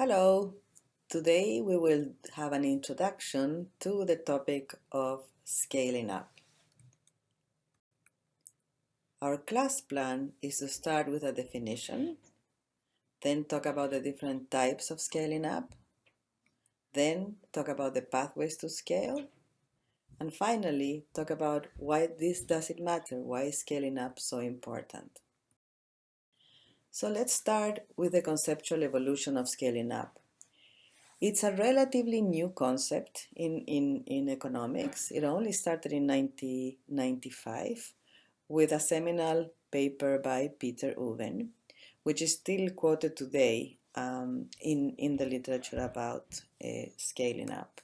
Hello, today we will have an introduction to the topic of scaling up. Our class plan is to start with a definition, then talk about the different types of scaling up, then talk about the pathways to scale, and finally talk about why this doesn't matter, why is scaling up so important. So let's start with the conceptual evolution of scaling up. It's a relatively new concept in economics. It only started in 1995 with a seminal paper by Peter Uven, which is still quoted today in the literature about scaling up.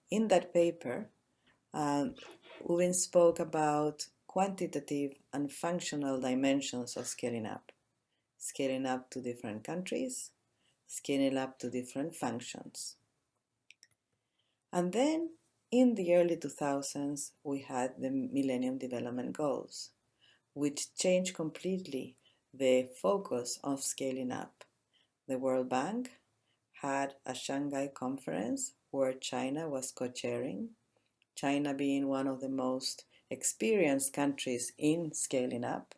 In that paper, Uven spoke about quantitative and functional dimensions of scaling up to different countries, scaling up to different functions. And then in the early 2000s, we had the Millennium Development Goals, which changed completely the focus of scaling up. The World Bank had a Shanghai conference where China was co-chairing, China being one of the most experienced countries in scaling up.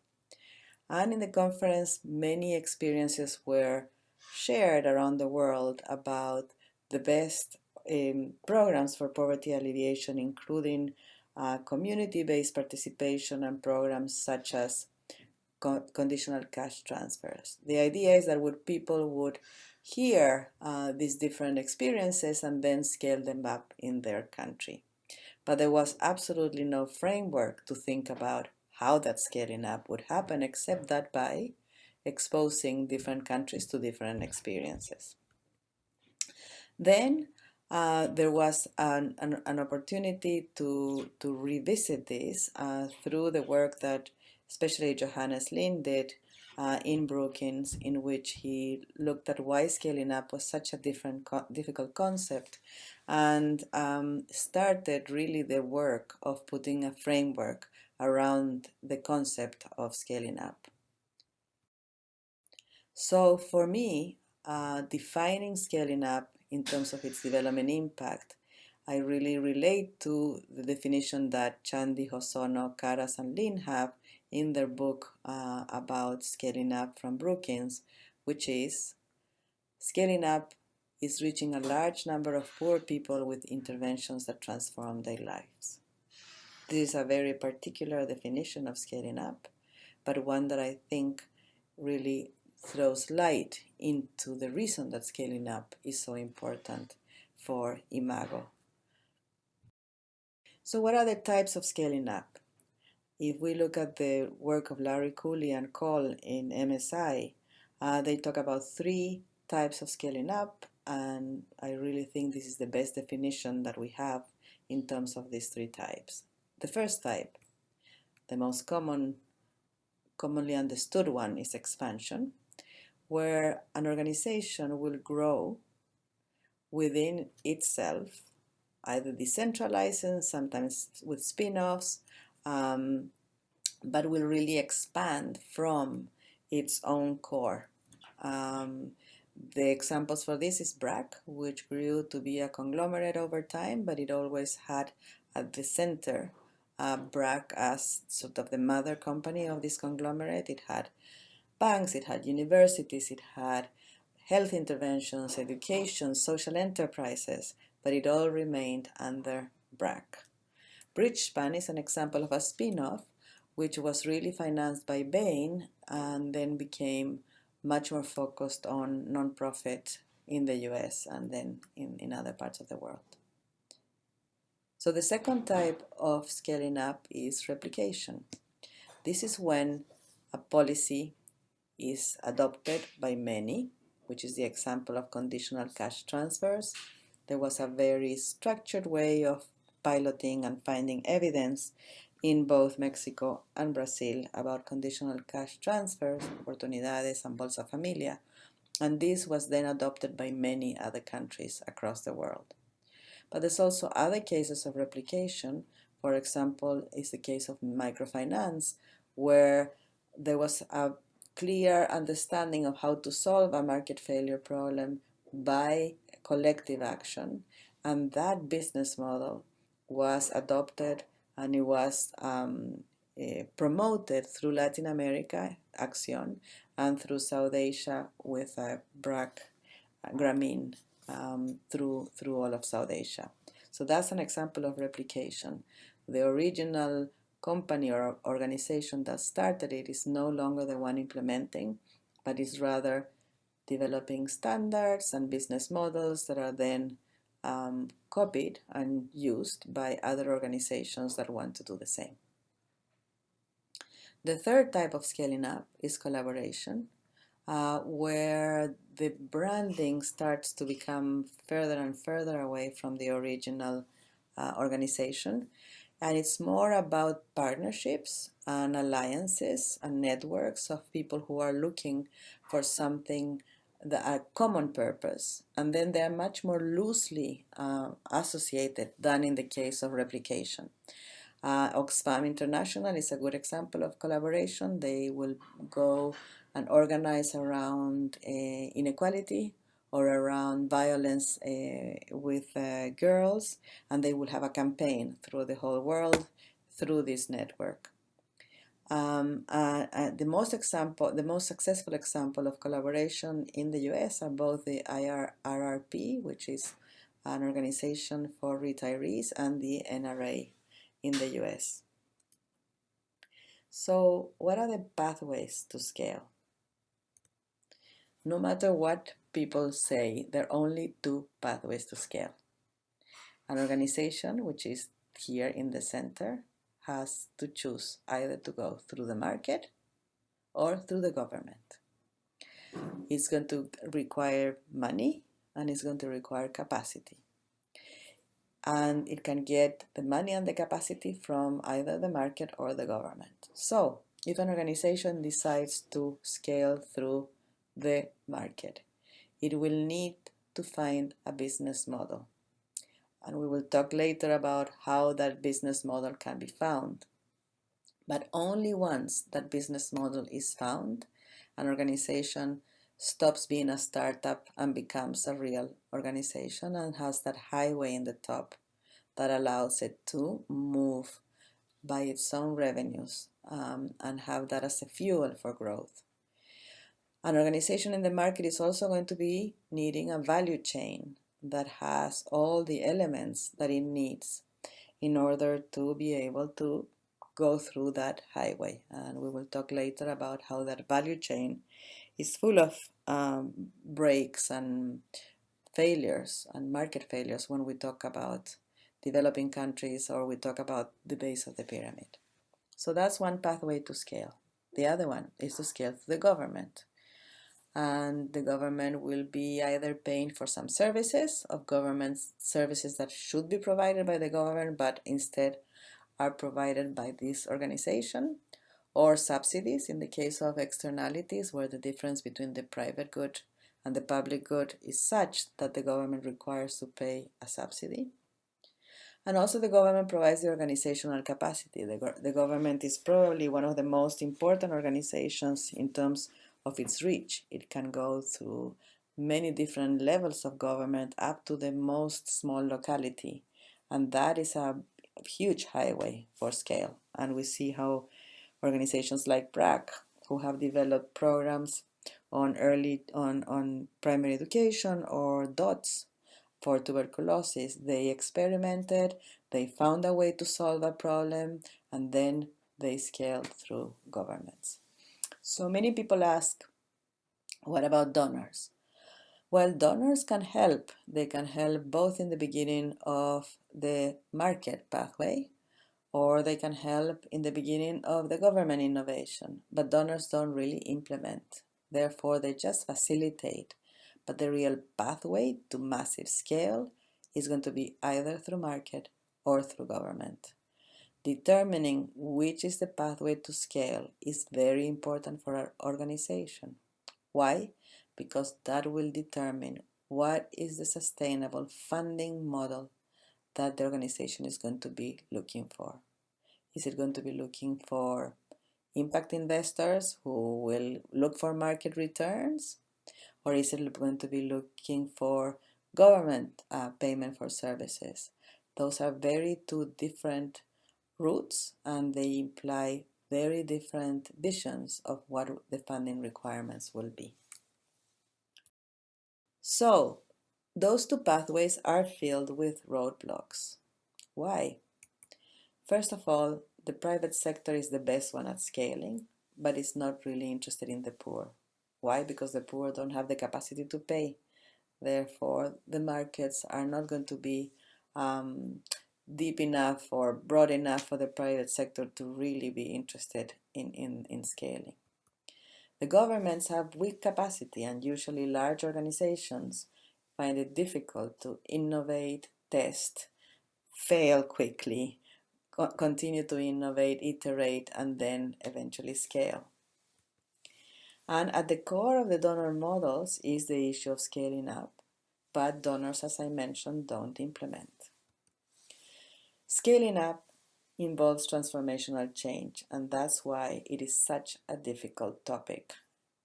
And in the conference, many experiences were shared around the world about the best programs for poverty alleviation, including community-based participation and programs such as conditional cash transfers. The idea is that people would hear these different experiences and then scale them up in their country. But there was absolutely no framework to think about how that scaling up would happen, except that by exposing different countries to different experiences. Then there was an opportunity to revisit this through the work that especially Johannes Lind did in Brookings, in which he looked at why scaling up was such a difficult concept, and started really the work of putting a framework around the concept of scaling up. So for me, defining scaling up in terms of its development impact, I really relate to the definition that Chandy, Hosono, Karas, and Lin have in their book about scaling up from Brookings, which is scaling up is reaching a large number of poor people with interventions that transform their lives. This is a very particular definition of scaling up, but one that I think really throws light into the reason that scaling up is so important for Imago. So what are the types of scaling up? If we look at the work of Larry Cooley and Cole in MSI, they talk about three types of scaling up, and I really think this is the best definition that we have in terms of these three types. The first type, the most commonly understood one, is expansion, where an organization will grow within itself, either decentralizing, sometimes with spin-offs, but will really expand from its own core. The examples for this is BRAC, which grew to be a conglomerate over time, but it always had at the center BRAC as sort of the mother company of this conglomerate. It had banks, it had universities, it had health interventions, education, social enterprises, but it all remained under BRAC. Bridgespan is an example of a spin-off which was really financed by Bain and then became much more focused on nonprofit in the US and then in other parts of the world. So the second type of scaling up is replication. This is when a policy is adopted by many, which is the example of conditional cash transfers. There was a very structured way of piloting and finding evidence in both Mexico and Brazil about conditional cash transfers, oportunidades, and Bolsa Familia, and this was then adopted by many other countries across the world. But there's also other cases of replication. For example, is the case of microfinance, where there was a clear understanding of how to solve a market failure problem by collective action, and that business model was adopted and it was promoted through Latin America, Action, and through South Asia with BRAC, Grameen, through all of South Asia. So that's an example of replication. The original company or organization that started it is no longer the one implementing, but is rather developing standards and business models that are then copied and used by other organizations that want to do the same. The third type of scaling up is collaboration, where the branding starts to become further and further away from the original organization. And it's more about partnerships and alliances and networks of people who are looking for something that are common purpose. And then they are much more loosely associated than in the case of replication. Oxfam International is a good example of collaboration. They will go and organize around inequality or around violence with girls, and they will have a campaign through the whole world through this network. The most successful example of collaboration in the US are both the IRRP, which is an organization for retirees, and the NRA in the US. So, what are the pathways to scale? No matter what people say, there are only two pathways to scale. An organization, which is here in the center, has to choose either to go through the market or through the government. It's going to require money and it's going to require capacity. And it can get the money and the capacity from either the market or the government. So, if an organization decides to scale through the market, it will need to find a business model. And we will talk later about how that business model can be found. But only once that business model is found, an organization stops being a startup and becomes a real organization and has that highway in the top that allows it to move by its own revenues and have that as a fuel for growth. An organization in the market is also going to be needing a value chain that has all the elements that it needs in order to be able to go through that highway. And we will talk later about how that value chain is full of breaks and failures and market failures when we talk about developing countries or we talk about the base of the pyramid. So that's one pathway to scale. The other one is to scale to the government. And the government will be either paying for some services of government services that should be provided by the government but instead are provided by this organization, or subsidies in the case of externalities where the difference between the private good and the public good is such that the government requires to pay a subsidy. And also the government provides the organizational capacity. The government is probably one of the most important organizations in terms of its reach. It can go through many different levels of government up to the most small locality. And that is a huge highway for scale. And we see how organizations like BRAC, who have developed programs on primary education, or DOTS for tuberculosis, they experimented, they found a way to solve a problem, and then they scaled through governments. So many people ask, what about donors? Well, donors can help. They can help both in the beginning of the market pathway, or they can help in the beginning of the government innovation. But donors don't really implement. Therefore, they just facilitate. But the real pathway to massive scale is going to be either through market or through government. Determining which is the pathway to scale is very important for our organization. Why? Because that will determine what is the sustainable funding model that the organization is going to be looking for. Is it going to be looking for impact investors who will look for market returns? Or is it going to be looking for government payment for services? Those are very two different routes, and they imply very different visions of what the funding requirements will be. So, those two pathways are filled with roadblocks. Why? First of all, the private sector is the best one at scaling, but it's not really interested in the poor. Why? Because the poor don't have the capacity to pay. Therefore, the markets are not going to be deep enough or broad enough for the private sector to really be interested in scaling. The governments have weak capacity, and usually large organizations find it difficult to innovate, test, fail quickly, continue to innovate, iterate, and then eventually scale. And at the core of the donor models is the issue of scaling up, but donors, as I mentioned, don't implement. Scaling up involves transformational change, and that's why it is such a difficult topic.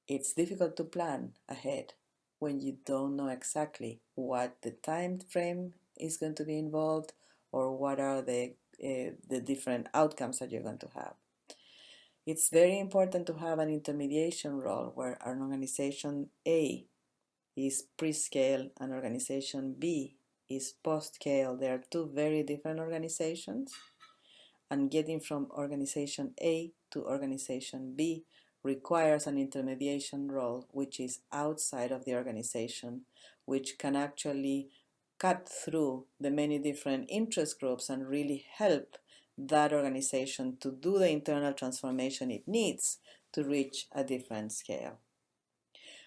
It's difficult to plan ahead when you don't know exactly what the time frame is going to be involved or what are the different outcomes that you're going to have. It's very important to have an intermediation role where an organization A is pre-scale and organization B is post-scale. They are two very different organizations, and getting from organization A to organization B requires an intermediation role which is outside of the organization, which can actually cut through the many different interest groups and really help that organization to do the internal transformation it needs to reach a different scale.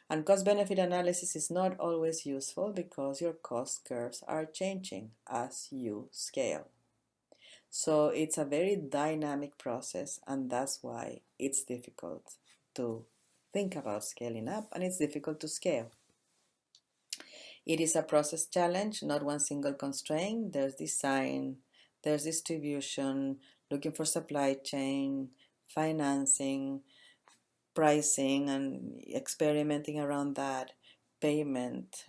And cost-benefit analysis is not always useful because your cost curves are changing as you scale. So it's a very dynamic process, and that's why it's difficult to think about scaling up, and it's difficult to scale. It is a process challenge, not one single constraint. There's design, there's distribution, looking for supply chain, financing, pricing, and experimenting around that, payment,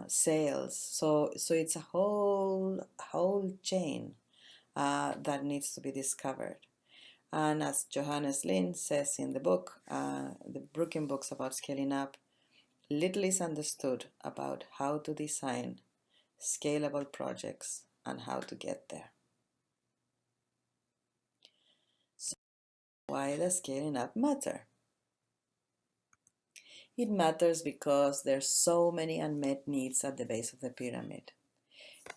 sales. So it's a whole chain that needs to be discovered. And as Johannes Lind says in the book, the Brookings books about scaling up, little is understood about how to design scalable projects and how to get there. So why does scaling up matter? It matters because there's so many unmet needs at the base of the pyramid.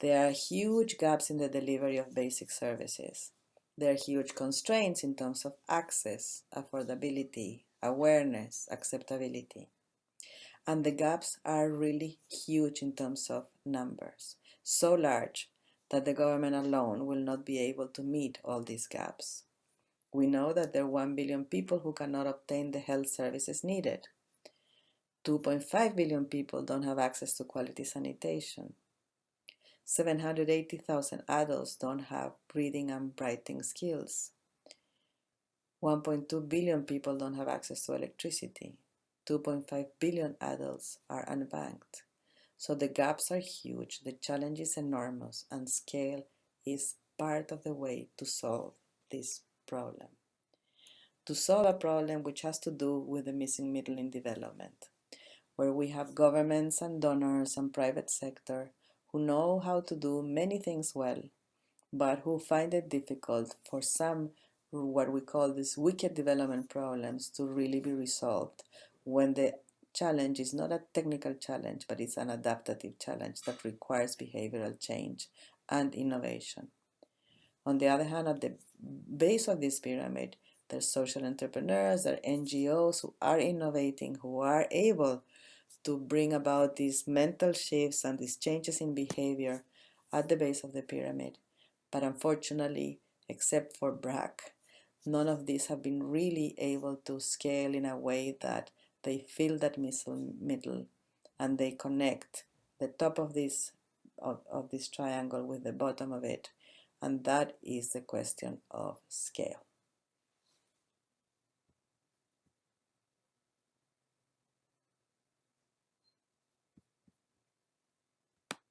There are huge gaps in the delivery of basic services. There are huge constraints in terms of access, affordability, awareness, acceptability. And the gaps are really huge in terms of numbers, so large that the government alone will not be able to meet all these gaps. We know that there are 1 billion people who cannot obtain the health services needed. 2.5 billion people don't have access to quality sanitation. 780,000 adults don't have reading and writing skills. 1.2 billion people don't have access to electricity. 2.5 billion adults are unbanked. So the gaps are huge, the challenge is enormous, and scale is part of the way to solve this problem. To solve a problem which has to do with the missing middle in development, where we have governments and donors and private sector who know how to do many things well, but who find it difficult for some what we call these wicked development problems to really be resolved when the challenge is not a technical challenge, but it's an adaptive challenge that requires behavioral change and innovation. On the other hand, at the base of this pyramid, there's social entrepreneurs, there are NGOs who are innovating, who are able to bring about these mental shifts and these changes in behavior at the base of the pyramid. But unfortunately, except for BRAC, none of these have been really able to scale in a way that they fill that middle and they connect the top of this triangle with the bottom of it. And that is the question of scale.